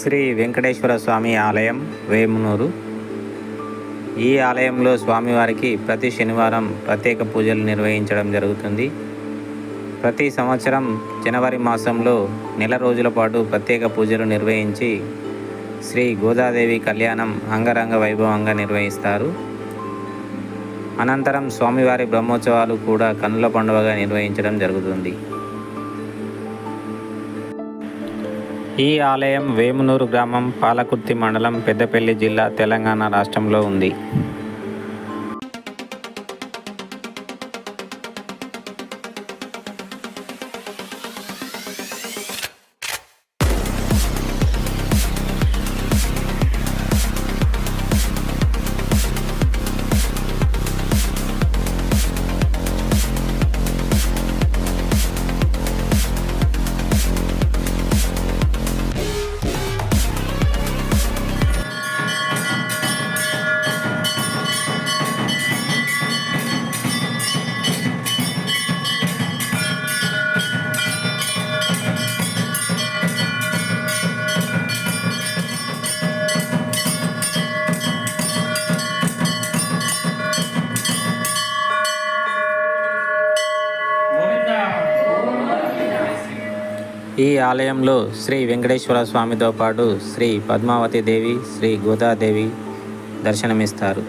శ్రీ వెంకటేశ్వర స్వామి ఆలయం వేమునూరు. ఈ ఆలయంలో స్వామివారికి ప్రతి శనివారం ప్రత్యేక పూజలు నిర్వహించడం జరుగుతుంది. ప్రతి సంవత్సరం జనవరి మాసంలో నెల రోజుల పాటు ప్రత్యేక పూజలు నిర్వహించి శ్రీ గోదాదేవి కళ్యాణం అంగరంగ వైభవంగా నిర్వహిస్తారు. అనంతరం స్వామివారి బ్రహ్మోత్సవాలు కూడా కన్నుల పండుగగా నిర్వహించడం జరుగుతుంది. ఈ ఆలయం వేమునూరు గ్రామం, పాలకుర్తి మండలం, పెద్దపల్లి జిల్లా, తెలంగాణ రాష్ట్రంలో ఉంది. ఈ ఆలయంలో శ్రీ వెంకటేశ్వర స్వామితో పాటు శ్రీ పద్మావతి దేవి, శ్రీ గోదాదేవి దర్శనమిస్తారు.